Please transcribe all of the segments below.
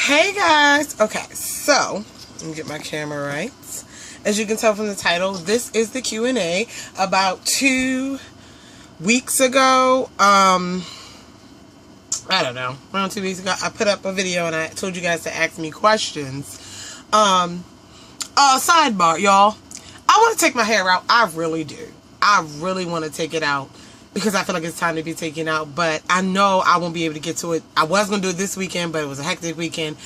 Hey guys! Okay, so let me get my camera right. As you can tell from the title, this is the Q&A. About 2 weeks ago, I don't know, around 2 weeks ago, I put up a video and I told you guys to ask me questions. Sidebar, y'all. I want to take my hair out. I really do. I really want to take it out because I feel like it's time to be taken out, but I know I won't be able to get to it. I was going to do it this weekend, but it was a hectic weekend.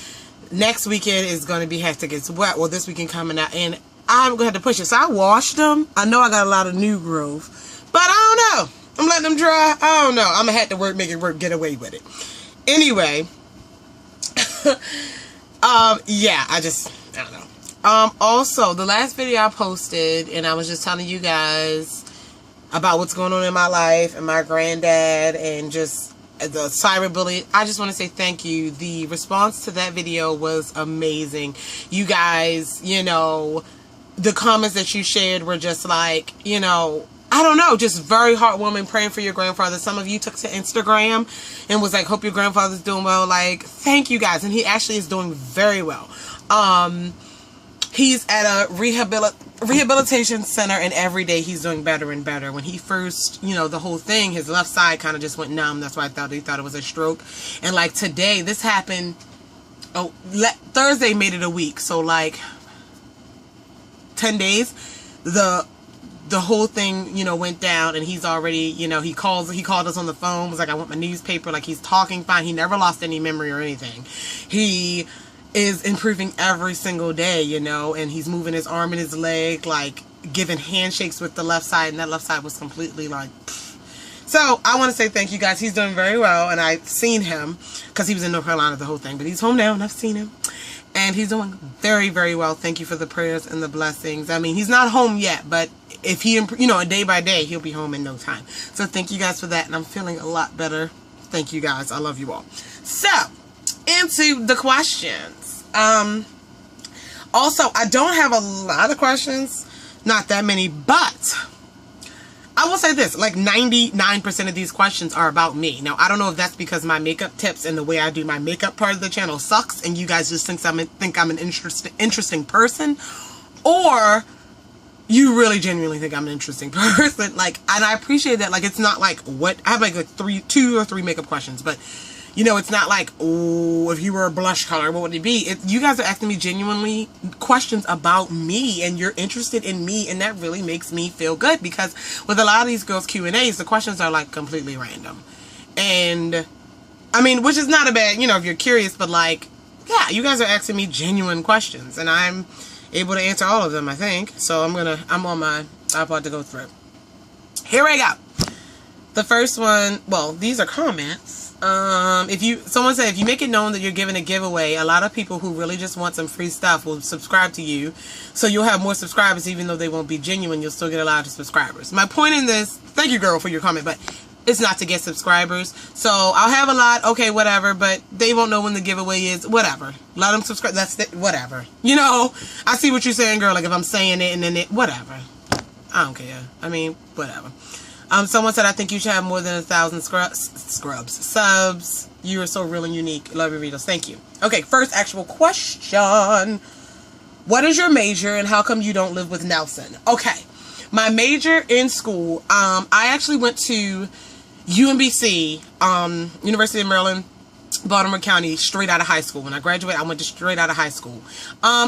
Next weekend is going to be hectic as well. Well, this weekend coming out, and I'm going to have to push it. So I washed them. I know I got a lot of new growth, but I don't know. I'm letting them dry. I don't know. I'm going to have to make it work, get away with it. Anyway, yeah, I don't know. Also, the last video I posted, and I was just telling you guys about what's going on in my life and my granddad and just the cyberbullying. I just want to say thank you. The response to that video was amazing. You guys, you know, the comments that you shared were just like, you know, I don't know, just very heartwarming, praying for your grandfather. Some of you took to Instagram and was like, hope your grandfather's doing well. Like, thank you guys. And he actually is doing very well. He's at a rehabilitation center, and every day he's doing better and better. When he first, you know, the whole thing, his left side kind of just went numb. That's why he thought it was a stroke. And like today, this happened, Thursday made it a week. So like 10 days, the whole thing, you know, went down, and he's already, you know, he called us on the phone, was like, I want my newspaper. Like, he's talking fine. He never lost any memory or anything. He is improving every single day, you know, and he's moving his arm and his leg, like giving handshakes with the left side, and that left side was completely like, pfft. So I want to say thank you guys. He's doing very well, and I've seen him because he was in North Carolina the whole thing, but he's home now, and I've seen him, and he's doing very, very well. Thank you for the prayers and the blessings. I mean, he's not home yet, but if he, you know, day by day, he'll be home in no time. So thank you guys for that, and I'm feeling a lot better. Thank you guys. I love you all. So, into the questions. Also, I don't have a lot of questions, not that many, but I will say this, like 99% of these questions are about me. Now, I don't know if that's because my makeup tips and the way I do my makeup part of the channel sucks, and you guys just think I'm an interesting person, or you really genuinely think I'm an interesting person. Like, and I appreciate that. Like, it's not like what I have like 2 or 3 makeup questions, but you know, it's not like, oh, if you were a blush color, what would it be? You guys are asking me genuinely questions about me, and you're interested in me, and that really makes me feel good, because with a lot of these girls' Q&As, the questions are like completely random. And, I mean, which is not a bad, you know, if you're curious, but like, yeah, you guys are asking me genuine questions, and I'm able to answer all of them, I think. So I'm on my iPod to go through. Here we go. The first one, well, these are comments. Someone said, if you make it known that you're giving a giveaway, a lot of people who really just want some free stuff will subscribe to you. So you'll have more subscribers, even though they won't be genuine. You'll still get a lot of subscribers. My point in this, thank you, girl, for your comment, but it's not to get subscribers. So I'll have a lot, okay, whatever, but they won't know when the giveaway is, whatever. Let them subscribe, that's it, whatever. You know, I see what you're saying, girl, like if I'm saying it and then it, whatever. I don't care. I mean, whatever. Someone said, I think you should have more than 1,000 subs. You are so real and unique. Love your videos. Thank you. Okay, first actual question. What is your major, and how come you don't live with Nelson? Okay, my major in school, I actually went to UMBC, University of Maryland, Baltimore County, straight out of high school. When I graduated, I went straight out of high school.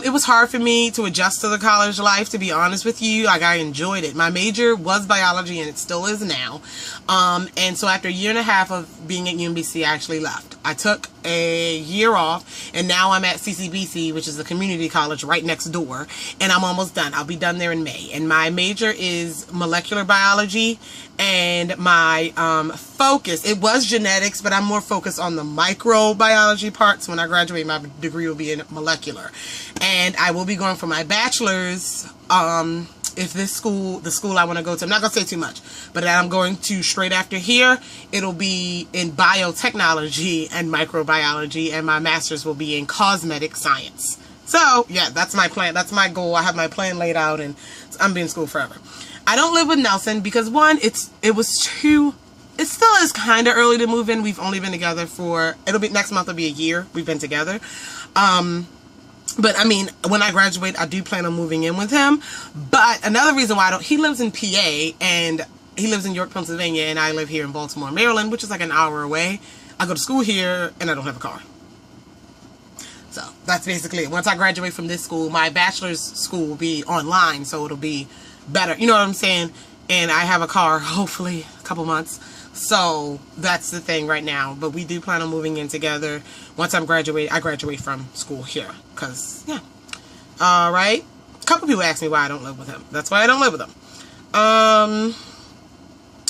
It was hard for me to adjust to the college life, to be honest with you. Like, I enjoyed it. My major was biology, and it still is now. And so after a year and a half of being at UMBC, I actually left. I took a year off, and now I'm at CCBC, which is a community college right next door, and I'm almost done. I'll be done there in May. And my major is molecular biology, and my focus, it was genetics, but I'm more focused on the microbiology parts. When I graduate, my degree will be in molecular. And I will be going for my bachelor's, if the school I want to go to, I'm not going to say too much, but I'm going to straight after here, it'll be in biotechnology and microbiology, and my master's will be in cosmetic science. So, yeah, that's my plan. That's my goal. I have my plan laid out, and I'm being in school forever. I don't live with Nelson because, one, it was too it still is kind of early to move in. We've only been together for, next month will be a year we've been together. But I mean, when I graduate, I do plan on moving in with him. But another reason why he lives in PA, and he lives in York, Pennsylvania, and I live here in Baltimore, Maryland, which is like an hour away. I go to school here, and I don't have a car. So that's basically it. Once I graduate from this school, my bachelor's school will be online, so it'll be better. You know what I'm saying? And I have a car, hopefully, a couple months. So that's the thing right now. But we do plan on moving in together. Once I graduate from school here. Because, yeah. All right. A couple people ask me why I don't live with him. That's why I don't live with him.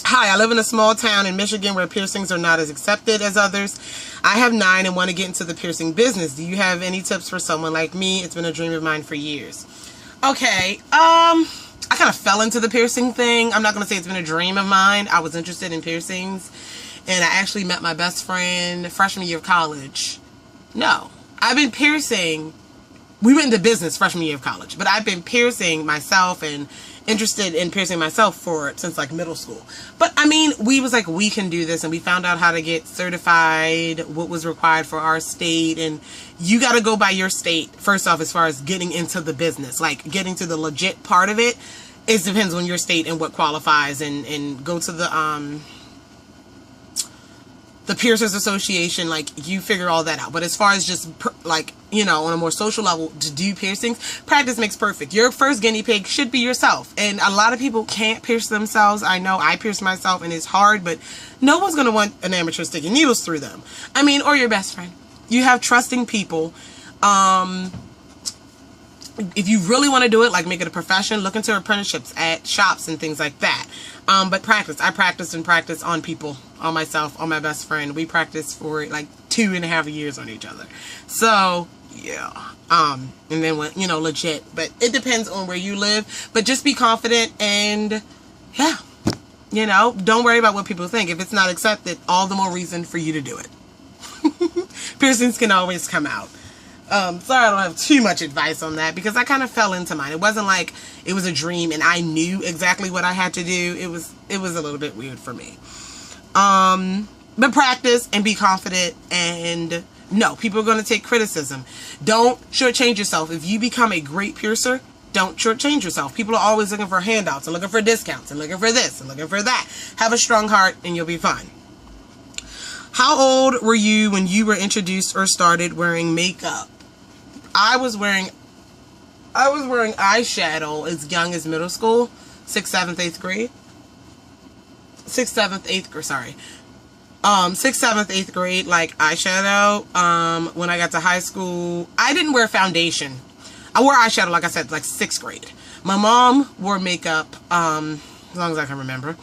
Hi, I live in a small town in Michigan where piercings are not as accepted as others. I have 9 and want to get into the piercing business. Do you have any tips for someone like me? It's been a dream of mine for years. Okay, I kind of fell into the piercing thing. I'm not going to say it's been a dream of mine. I was interested in piercings, and I actually met my best friend freshman year of college. No, I've been piercing. We went into business freshman year of college, but I've been piercing myself and interested in piercing myself since like middle school. But I mean, we was like, we can do this, and we found out how to get certified, what was required for our state, and you got to go by your state first off as far as getting into the business, like getting to the legit part of it. It depends on your state and what qualifies, and go to the Piercers Association, like you figure all that out. But as far as just like, you know, on a more social level to do piercings, practice makes perfect. Your first guinea pig should be yourself. And a lot of people can't pierce themselves. I know I pierce myself and it's hard, but no one's going to want an amateur sticking needles through them. I mean, or your best friend. You have trusting people. If you really want to do it, like make it a profession, look into apprenticeships at shops and things like that. But practice. I practiced and practiced on people, on myself, on my best friend. We practiced for like 2.5 years on each other. So, yeah. And then, you know, legit. But it depends on where you live. But just be confident and, yeah. You know, don't worry about what people think. If it's not accepted, all the more reason for you to do it. Piercings can always come out. Sorry I don't have too much advice on that because I kind of fell into mine. It wasn't like it was a dream and I knew exactly what I had to do. It was a little bit weird for me. But practice and be confident, and no, people are going to take criticism. Don't shortchange yourself. If you become a great piercer, don't shortchange yourself. People are always looking for handouts and looking for discounts and looking for this and looking for that. Have a strong heart and you'll be fine. How old were you when you were introduced or started wearing makeup? I was wearing eyeshadow as young as middle school, 6th, 7th, 8th grade. 6th, 7th, 8th grade, sorry. 6th, 7th, 8th grade, like eyeshadow. When I got to high school, I didn't wear foundation. I wore eyeshadow, like I said, like 6th grade. My mom wore makeup, as long as I can remember.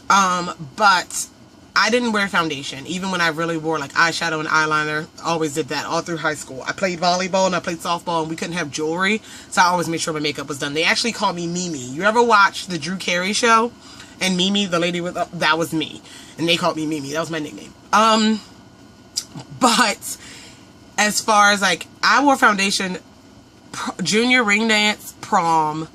But I didn't wear foundation, even when I really wore like eyeshadow and eyeliner. I always did that all through high school. I played volleyball and I played softball, and we couldn't have jewelry, so I always made sure my makeup was done. They actually called me Mimi. You ever watch the Drew Carey show? And Mimi, the lady with that was me, and they called me Mimi. That was my nickname. But as far as like, I wore foundation, junior ring dance, prom,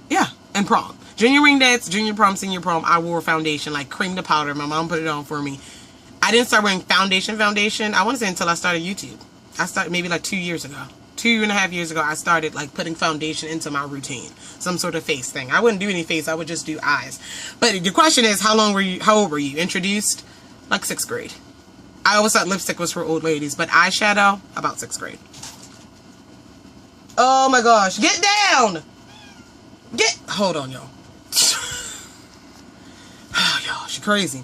yeah, and prom. Junior ring dance, junior prom, senior prom, I wore foundation, like cream to powder. My mom put it on for me. I didn't start wearing foundation, I want to say until I started YouTube. I started maybe like 2 years ago. 2.5 years ago, I started like putting foundation into my routine. Some sort of face thing. I wouldn't do any face, I would just do eyes. But the question is, how old were you? Introduced? Like 6th grade. I always thought lipstick was for old ladies, but eyeshadow, about 6th grade. Oh my gosh, get down! Hold on, y'all. Oh, y'all, she's crazy.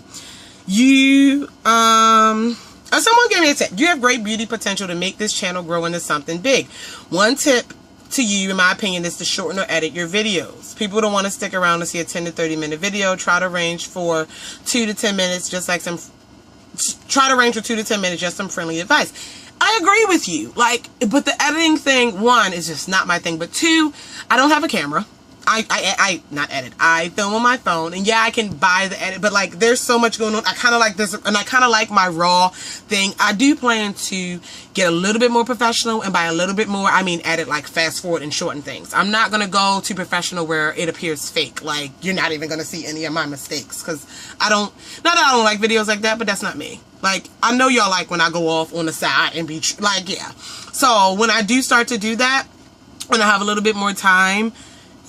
Someone gave me a tip. You have great beauty potential to make this channel grow into something big. One tip to you, in my opinion, is to shorten or edit your videos. People don't want to stick around to see a 10 to 30 minute video. Try to range for 2 to 10 minutes, just some friendly advice. I agree with you. Like, but the editing thing, one, is just not my thing. But two, I don't have a camera. I not edit. I film on my phone, and yeah, I can buy the edit, but like there's so much going on. I kind of like this, and I kind of like my raw thing. I do plan to get a little bit more professional, and by a little bit more, I mean edit, like fast forward and shorten things. I'm not gonna go too professional where it appears fake. Like you're not even gonna see any of my mistakes, because I don't. Not that I don't like videos like that, but that's not me. Like I know y'all like when I go off on the side and be like, yeah. So when I do start to do that, when I have a little bit more time.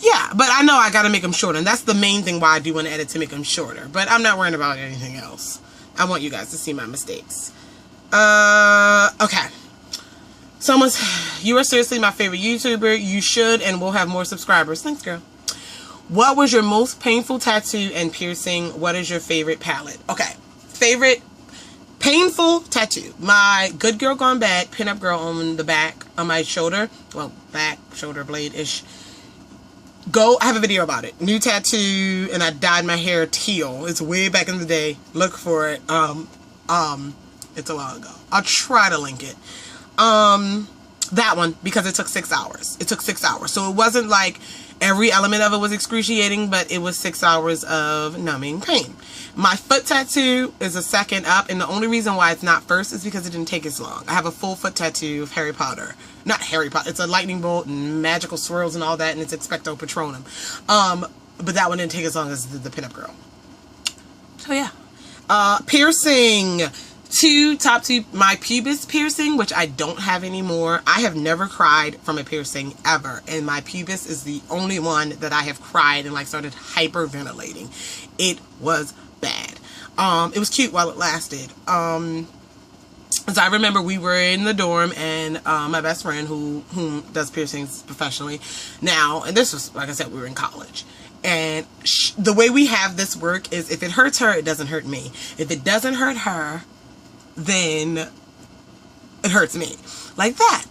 Yeah, but I know I gotta make them shorter, and that's the main thing why I do want to edit, to make them shorter. But I'm not worrying about anything else. I want you guys to see my mistakes. Okay. You are seriously my favorite YouTuber. You should and will have more subscribers. Thanks, girl. What was your most painful tattoo and piercing? What is your favorite palette? Okay, favorite painful tattoo. My Good Girl Gone Bad pinup girl on the back of my shoulder. Well, back, shoulder blade-ish. I have a video about it. New tattoo, and I dyed my hair teal. It's way back in the day. Look for it. It's a while ago. I'll try to link it. That one, because it took 6 hours. It took 6 hours. So it wasn't like every element of it was excruciating, but it was 6 hours of numbing pain. My foot tattoo is a second up, and the only reason why it's not first is because it didn't take as long. I have a full foot tattoo of Harry Potter. Not Harry Potter. It's a lightning bolt and magical swirls and all that, and it's Expecto Patronum. But that one didn't take as long as the pinup girl. So yeah. Piercing. Top two, my pubis piercing, which I don't have anymore. I have never cried from a piercing ever, and my pubis is the only one that I have cried and like started hyperventilating. It was bad. It was cute while it lasted. So I remember we were in the dorm, and my best friend who does piercings professionally now, and this was, like I said, we were in college. And the way we have this work is if it hurts her, it doesn't hurt me. If it doesn't hurt her, then it hurts me. Like that.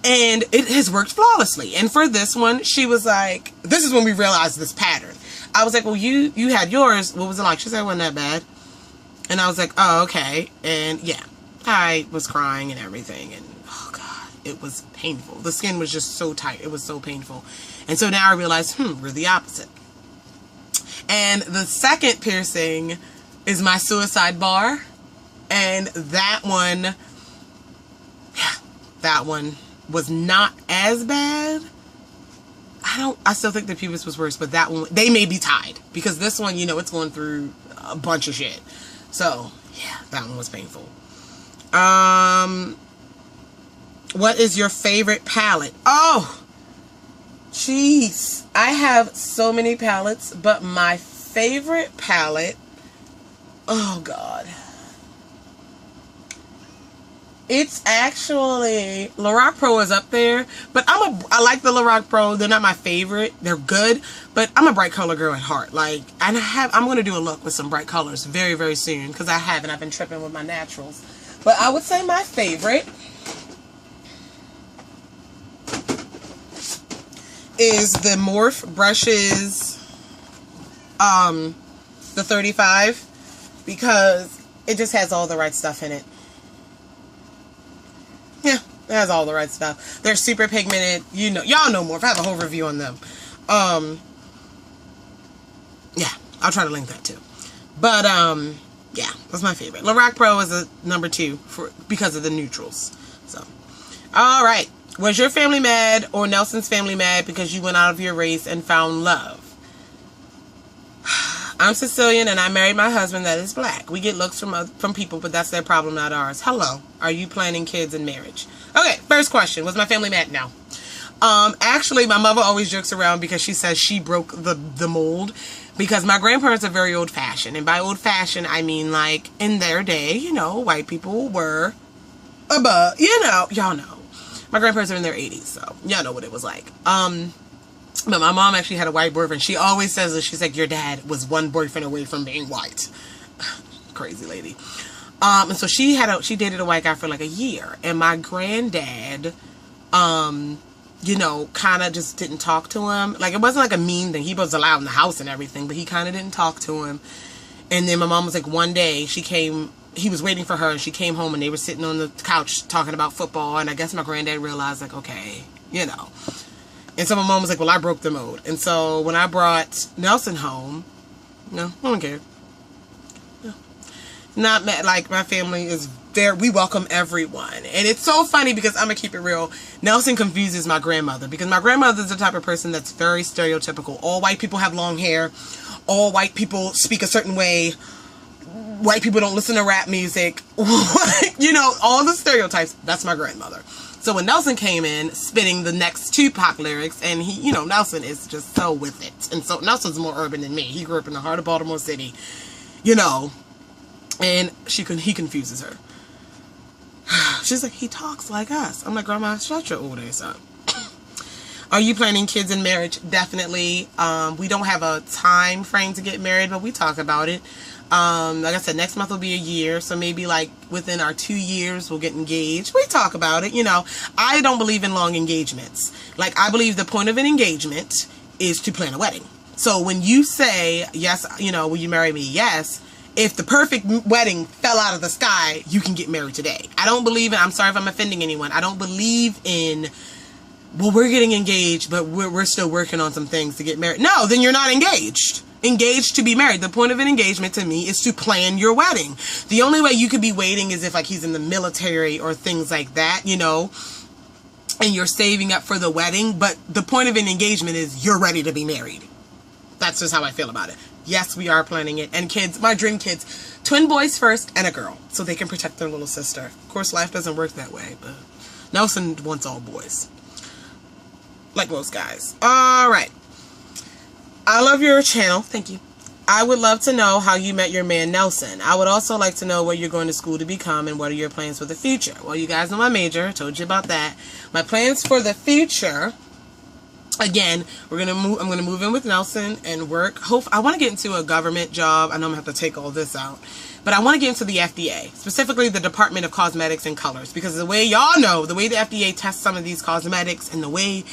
And it has worked flawlessly. And for this one, she was like, this is when we realized this pattern. I was like, well, you had yours. What was it like? She said, it wasn't that bad. And I was like, oh, okay. And yeah, I was crying and everything. And oh God, it was painful. The skin was just so tight. It was so painful. And so now I realized, we're the opposite. And the second piercing is my suicide bar. And that one was not as bad. I still think the pubis was worse, but that one, they may be tied. Because this one, you know, it's going through a bunch of shit. So, yeah, that one was painful. What is your favorite palette? Oh, jeez. I have so many palettes, but my favorite palette, oh God. It's actually, Lorac Pro is up there, but I like the Lorac Pro. They're not my favorite. They're good, but I'm a bright color girl at heart. Like, and I'm going to do a look with some bright colors very, very soon, because I've been tripping with my naturals. But I would say my favorite is the Morphe brushes, the 35, because it just has all the right stuff in it. Yeah, it has all the right stuff. They're super pigmented. You know, y'all know more. I have a whole review on them. Yeah, I'll try to link that too. But yeah, that's my favorite. Lorac Pro is a number 2 because of the neutrals. So, all right. Was your family mad or Nelson's family mad because you went out of your race and found love? I'm Sicilian and I married my husband that is black. We get looks from people, but that's their problem, not ours. Hello. Are you planning kids and marriage? Okay, first question. Was my family mad? No. Actually, my mother always jokes around because she says she broke the mold, because my grandparents are very old-fashioned. And by old-fashioned, I mean, like, in their day, you know, white people were above, you know, y'all know. My grandparents are in their 80s, so y'all know what it was like. But my mom actually had a white boyfriend. She always says that. She's like, your dad was one boyfriend away from being white. Crazy lady. And so she dated a white guy for like a year. And my granddad, you know, kind of just didn't talk to him. Like, it wasn't like a mean thing. He was allowed in the house and everything, but he kind of didn't talk to him. And then my mom was like, one day he was waiting for her, and she came home, and they were sitting on the couch talking about football. And I guess my granddad realized, like, okay, you know, And so my mom was like, well, I broke the mold. And so when I brought Nelson home, no, I don't care. No. Not mad. Like, my family is there. We welcome everyone. And it's so funny because I'm going to keep it real. Nelson confuses my grandmother because my grandmother is the type of person that's very stereotypical. All white people have long hair. All white people speak a certain way. White people don't listen to rap music. You know, all the stereotypes. That's my grandmother. So when Nelson came in, spitting the next Tupac lyrics, and he, you know, Nelson is just so with it. And so Nelson's more urban than me. He grew up in the heart of Baltimore City, you know, and he confuses her. She's like, he talks like us. I'm like, Grandma, shut your old ass up. Are you planning kids in marriage? Definitely. We don't have a time frame to get married, but we talk about it. Like I said, next month will be a year, so maybe like within our 2 years we'll get engaged. We talk about it, you know. I don't believe in long engagements. Like, I believe the point of an engagement is to plan a wedding. So when you say, yes, you know, will you marry me? Yes. If the perfect wedding fell out of the sky, you can get married today. I don't believe in, I'm sorry if I'm offending anyone, I don't believe in, well, we're getting engaged, but we're still working on some things to get married. No, then you're not engaged. Engaged to be married. The point of an engagement to me is to plan your wedding. The only way you could be waiting is if like he's in the military or things like that, you know, and you're saving up for the wedding. But the point of an engagement is you're ready to be married. That's just how I feel about it. Yes, we are planning it. And kids, my dream kids, twin boys first and a girl, so they can protect their little sister. Of course, life doesn't work that way, but Nelson wants all boys. Like most guys. All right. I love your channel. Thank you. I would love to know how you met your man, Nelson. I would also like to know what you're going to school to become and what are your plans for the future. Well, you guys know my major. I told you about that. My plans for the future, again, I'm going to move in with Nelson and work. I want to get into a government job. I know I'm going to have to take all this out. But I want to get into the FDA, specifically the Department of Cosmetics and Colors. Because the way y'all know, the way the FDA tests some of these cosmetics and the way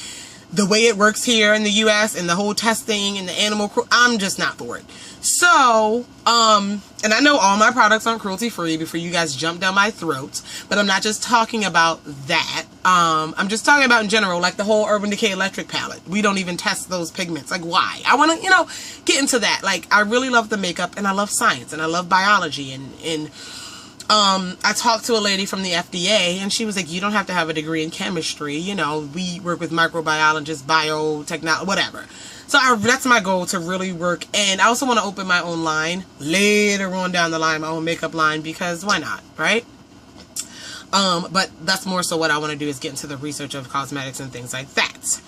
it works here in the U.S. and the whole testing and the animal, I'm just not for it. So, and I know all my products aren't cruelty free before you guys jump down my throat, but I'm not just talking about that. I'm just talking about in general, like the whole Urban Decay electric palette. We don't even test those pigments. Like, why? I want to, you know, get into that. Like, I really love the makeup and I love science and I love biology and I talked to a lady from the FDA and she was like, you don't have to have a degree in chemistry. You know, we work with microbiologists, biotechnology, whatever. So that's my goal, to really work. And I also want to open my own line later on down the line, my own makeup line, because why not, right? But that's more so what I want to do, is get into the research of cosmetics and things like that.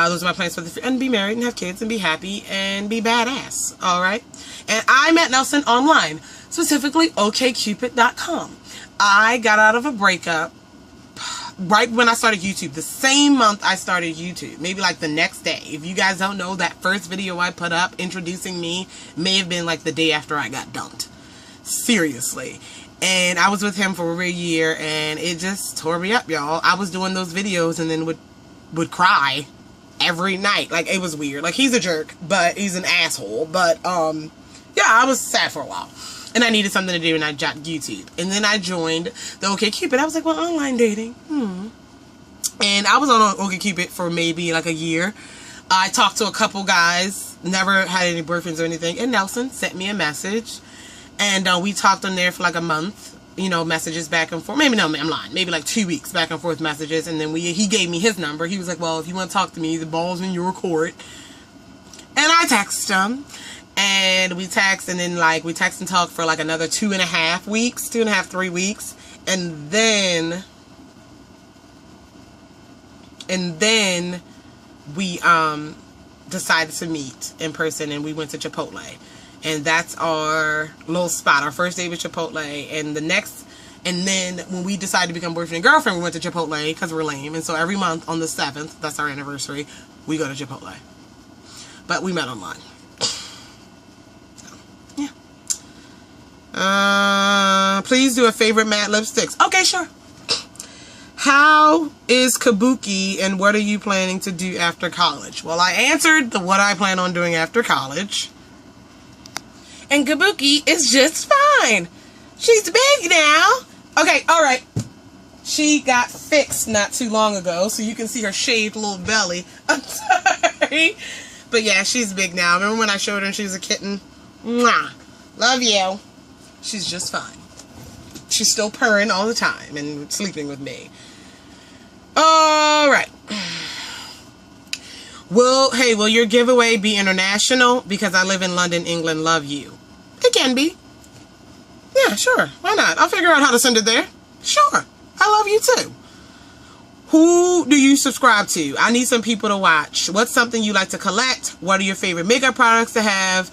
Those are my plans for the future. And be married and have kids and be happy and be badass. All right. And I met Nelson online. Specifically, okcupid.com. I got out of a breakup right when I started YouTube. The same month I started YouTube. Maybe like the next day. If you guys don't know, that first video I put up introducing me may have been like the day after I got dumped. Seriously. And I was with him for over a year and it just tore me up, y'all. I was doing those videos and then would cry every night. Like, it was weird. Like, he's a jerk, but he's an asshole. But, yeah, I was sad for a while. And I needed something to do, and I dropped YouTube. And then I joined the OkCupid. I was like, well, online dating. And I was on OkCupid for maybe like a year. I talked to a couple guys, never had any boyfriends or anything. And Nelson sent me a message. And we talked on there for like a month. You know, messages back and forth. Maybe, no, I'm lying. Maybe like 2 weeks back and forth messages. And then he gave me his number. He was like, well, if you want to talk to me, the ball's in your court. And I texted him. And we text, and then like we text and talk for like another 2.5 weeks, 2.5, 3 weeks, and then we decided to meet in person, and we went to Chipotle, and that's our little spot. Our first date was Chipotle, and then when we decided to become boyfriend and girlfriend, we went to Chipotle because we're lame, and so every month on the 7th, that's our anniversary, we go to Chipotle. But we met online. Please do a favorite matte lipsticks. Okay, sure. How is Kabuki and what are you planning to do after college? Well, I answered what I plan on doing after college. And Kabuki is just fine. She's big now. Okay, alright. She got fixed not too long ago, so you can see her shaved little belly. I'm sorry. But yeah, she's big now. Remember when I showed her when she was a kitten? Mwah. Love you. She's just fine. She's still purring all the time and sleeping with me. Alright. Will your giveaway be international? Because I live in London, England. Love you. It can be. Yeah, sure. Why not? I'll figure out how to send it there. Sure. I love you too. Who do you subscribe to? I need some people to watch. What's something you like to collect? What are your favorite makeup products to have?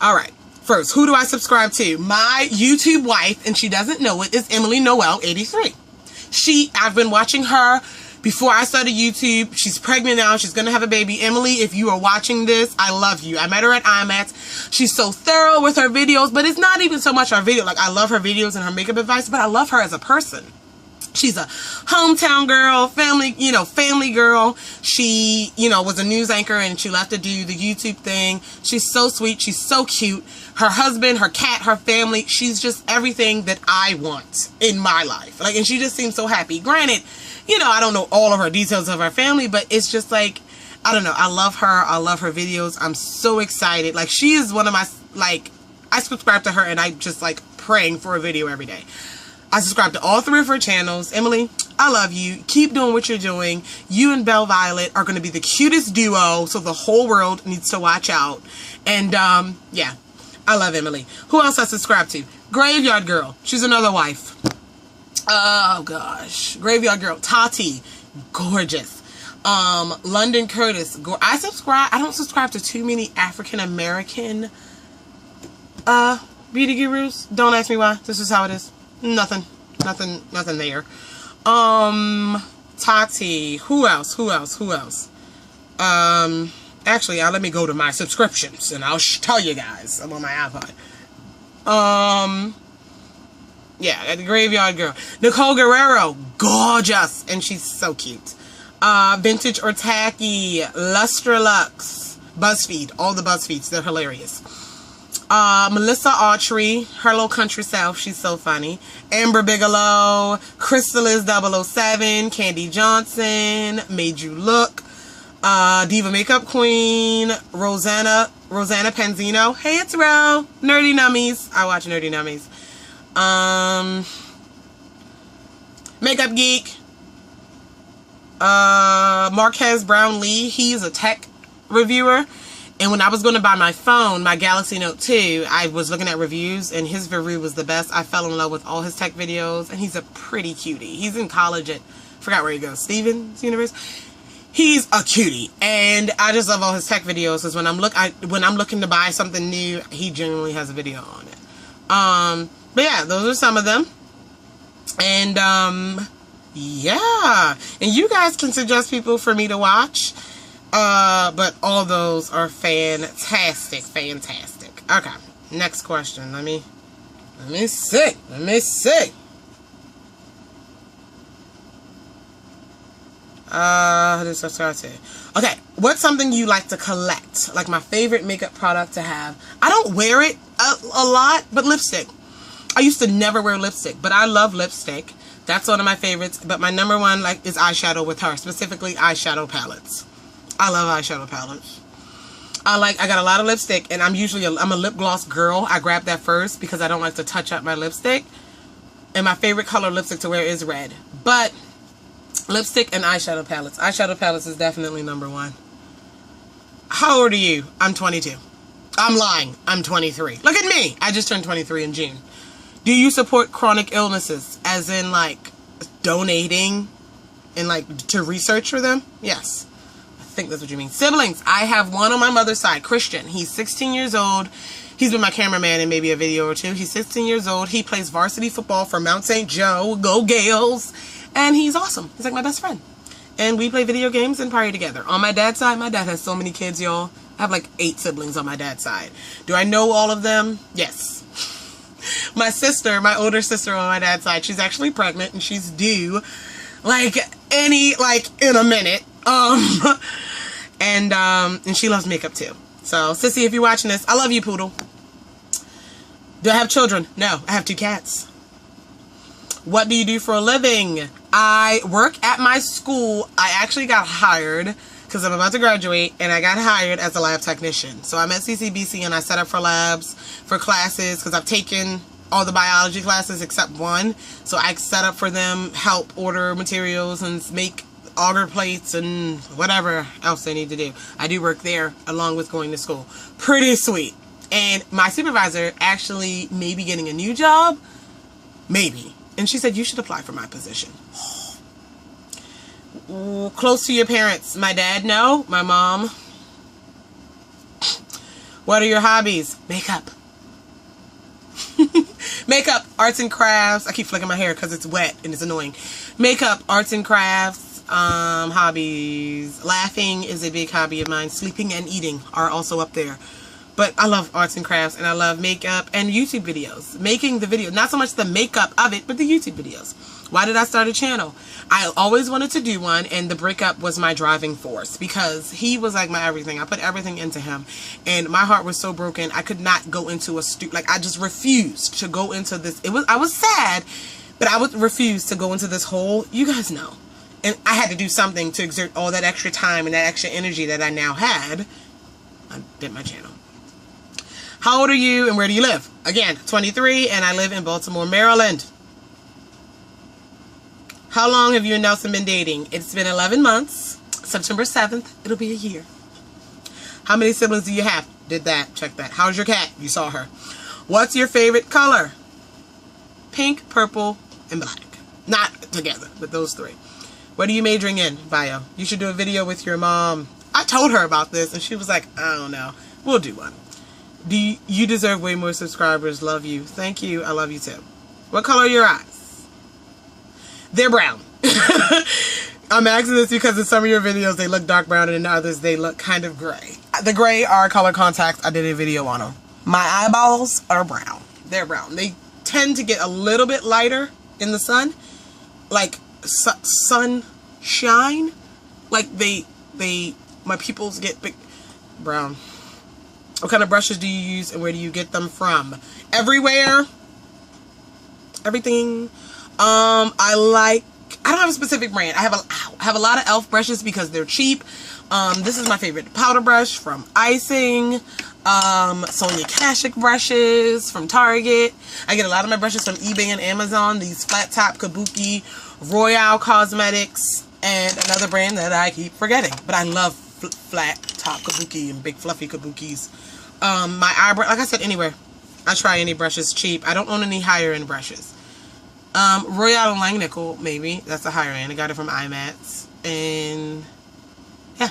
Alright. First, who do I subscribe to? My YouTube wife, and she doesn't know it, is Emily Noel 83. I've been watching her before I started YouTube. She's pregnant now. She's going to have a baby. Emily, if you are watching this, I love you. I met her at IMAX. She's so thorough with her videos, but it's not even so much our video. Like, I love her videos and her makeup advice, but I love her as a person. She's a hometown girl, family girl. She, was a news anchor and she left to do the YouTube thing. She's so sweet. She's so cute. Her husband, her cat, her family. She's just everything that I want in my life. Like, and she just seems so happy. Granted, I don't know all of her details of her family, but it's just like, I don't know. I love her. I love her videos. I'm so excited. Like, she is one of my, I subscribe to her and I just praying for a video every day. I subscribe to all 3 of her channels. Emily, I love you. Keep doing what you're doing. You and Belle Violet are going to be the cutest duo, so the whole world needs to watch out. And, yeah, I love Emily. Who else I subscribe to? Graveyard Girl. She's another wife. Oh, gosh. Graveyard Girl. Tati. Gorgeous. London Curtis. I don't subscribe to too many African-American, beauty gurus. Don't ask me why. This is how it is. Nothing there. Tati. Who else? Actually, let me go to my subscriptions and I'll tell you guys. I'm on my iPod. Yeah, the Graveyard Girl. Nicole Guerrero. Gorgeous. And she's so cute. Vintage or Tacky. Lustralux. BuzzFeed. All the BuzzFeeds. They're hilarious. Melissa Autry, her little country self, she's so funny. Amber Bigelow, Crystal is 007, Candy Johnson, Made You Look, Diva Makeup Queen, Rosanna Penzino. Hey, it's Ro. Nerdy Nummies. I watch Nerdy Nummies. Makeup Geek. Marquez Brownlee. He's a tech reviewer. And when I was going to buy my phone, my Galaxy Note 2, I was looking at reviews, and his review was the best. I fell in love with all his tech videos, and he's a pretty cutie. He's in college at, forgot where he goes, Stevens University. He's a cutie, and I just love all his tech videos, because when I'm looking to buy something new, he genuinely has a video on it. But yeah, those are some of them. And, yeah. And you guys can suggest people for me to watch. But all those are fantastic. Okay, next question. Let me see. Okay, what's something you like to collect? Like my favorite makeup product to have. I don't wear it a lot, but lipstick. I used to never wear lipstick, but I love lipstick. That's one of my favorites. But my number one is eyeshadow with her, specifically eyeshadow palettes. I love eyeshadow palettes. I got a lot of lipstick, and I'm a lip gloss girl. I grab that first because I don't like to touch up my lipstick. And my favorite color lipstick to wear is red. But lipstick and eyeshadow palettes. Eyeshadow palettes is definitely number one. How old are you? I'm 22. I'm lying. I'm 23. Look at me. I just turned 23 in June. Do you support chronic illnesses? As in, donating and, to research for them? Yes. I think that's what you mean. Siblings. I have one on my mother's side, Christian. He's 16 years old. He's been my cameraman in maybe a video or two. He's 16 years old. He plays varsity football for Mount St. Joe. Go Gales. And he's awesome. He's like my best friend. And we play video games and party together. On my dad's side, my dad has so many kids, y'all. I have 8 siblings on my dad's side. Do I know all of them? Yes. My sister, my older sister on my dad's side, she's actually pregnant and she's due in a minute. And she loves makeup too. So, Sissy, if you're watching this, I love you, Poodle. Do I have children? No, I have 2 cats. What do you do for a living? I work at my school. I actually got hired because I'm about to graduate, and I got hired as a lab technician. So I'm at CCBC, and I set up for labs, for classes, because I've taken all the biology classes except one. So I set up for them, help order materials, and make auger plates and whatever else they need to do. I do work there along with going to school. Pretty sweet. And my supervisor actually may be getting a new job. Maybe. And she said, you should apply for my position. Close to your parents. My dad, no. My mom. What are your hobbies? Makeup. Makeup, arts and crafts. I keep flicking my hair because it's wet and it's annoying. Makeup, arts and crafts, hobbies. Laughing is a big hobby of mine. Sleeping and eating are also up there. But I love arts and crafts, and I love makeup and YouTube videos. Making the video, not so much the makeup of it, but the YouTube videos. Why did I start a channel? I always wanted to do one, and the breakup was my driving force because he was like my everything. I put everything into him, and my heart was so broken. I could not go into I just refused to go into this. I was sad, but I would refuse to go into this hole. You guys know. And I had to do something to exert all that extra time and that extra energy that I now had. I did my channel. How old are you and where do you live? Again, 23, and I live in Baltimore, Maryland. How long have you and Nelson been dating? It's been 11 months. September 7th, it'll be a year. How many siblings do you have? Did that, check that. How's your cat? You saw her. What's your favorite color? Pink, purple, and black. Not together, but those three. What are you majoring in? Bio. You should do a video with your mom. I told her about this, and she was like, I don't know. We'll do one. You deserve way more subscribers. Love you. Thank you. I love you too. What color are your eyes? They're brown. I'm asking this because in some of your videos they look dark brown and in others they look kind of gray. The gray are color contacts. I did a video on them. My eyeballs are brown. They're brown. They tend to get a little bit lighter in the sun. Like sunshine. Like my pupils get big brown. What kind of brushes do you use and where do you get them from? Everywhere. Everything. I don't have a specific brand. I have a lot of e.l.f. brushes because they're cheap. This is my favorite powder brush from Icing. Sonia Kashuk brushes from Target. I get a lot of my brushes from eBay and Amazon. These flat top Kabuki, Royale Cosmetics, and another brand that I keep forgetting. But I love flat top Kabuki and big fluffy Kabukis. My eyebrow, like I said, anywhere. I try any brushes cheap. I don't own any higher end brushes. Royale and Langnickel, maybe. That's a higher end. I got it from IMATS. And yeah.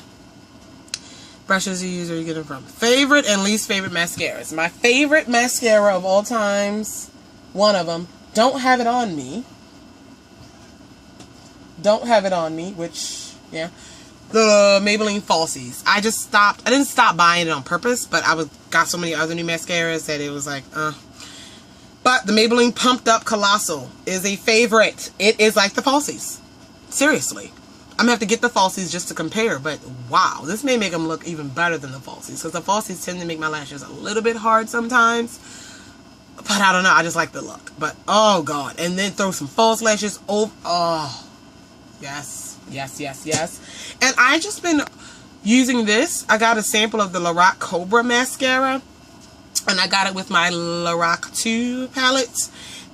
Brushes you use or you get them from. Favorite and least favorite mascaras. My favorite mascara of all times, one of them, Don't Have It On Me. Don't Have It On Me, which, yeah. The Maybelline Falsies. I didn't stop buying it on purpose, but I got so many other new mascaras that it was like, But the Maybelline Pumped Up Colossal is a favorite. It is like the Falsies. Seriously. I'm going to have to get the Falsies just to compare, but wow. This may make them look even better than the Falsies, because the Falsies tend to make my lashes a little bit hard sometimes. But I don't know. I just like the look. But, oh God. And then throw some false lashes over. Oh, yes. Yes, yes, yes. And I just been using this. I got a sample of the Lorac Cobra mascara. And I got it with my Lorac 2 palette.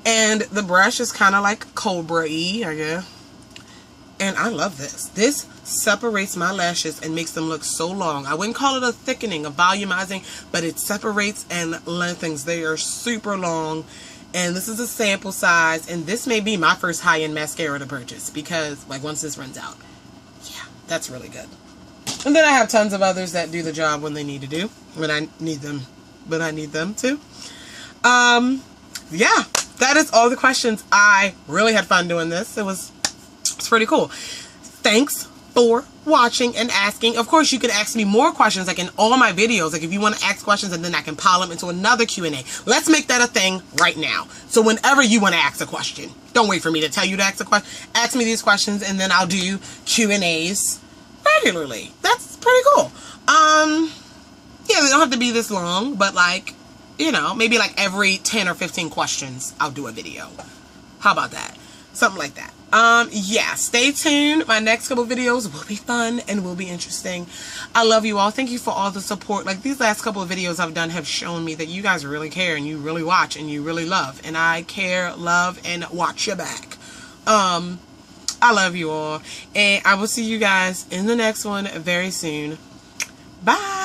And the brush is kind of like Cobra-y, I guess. And I love this. This separates my lashes and makes them look so long. I wouldn't call it a thickening, a volumizing, but it separates and lengthens. They are super long. And this is a sample size. And this may be my first high-end mascara to purchase. Because, like, once this runs out. Yeah, that's really good. And then I have tons of others that do the job when they need to do. When I need them. But I need them too. Yeah, that is all the questions. I really had fun doing this. It's pretty cool. Thanks for watching and asking. Of course, you can ask me more questions like in all my videos. Like if you want to ask questions and then I can pile them into another Q&A. Let's make that a thing right now. So whenever you want to ask a question, don't wait for me to tell you to ask a question. Ask me these questions and then I'll do Q&As regularly. That's pretty cool. Yeah, they don't have to be this long, but like, you know, maybe like every 10 or 15 questions, I'll do a video. How about that? Something like that. Yeah, stay tuned. My next couple videos will be fun and will be interesting. I love you all. Thank you for all the support. Like, these last couple of videos I've done have shown me that you guys really care and you really watch and you really love. And I care, love, and watch your back. I love you all. And I will see you guys in the next one very soon. Bye.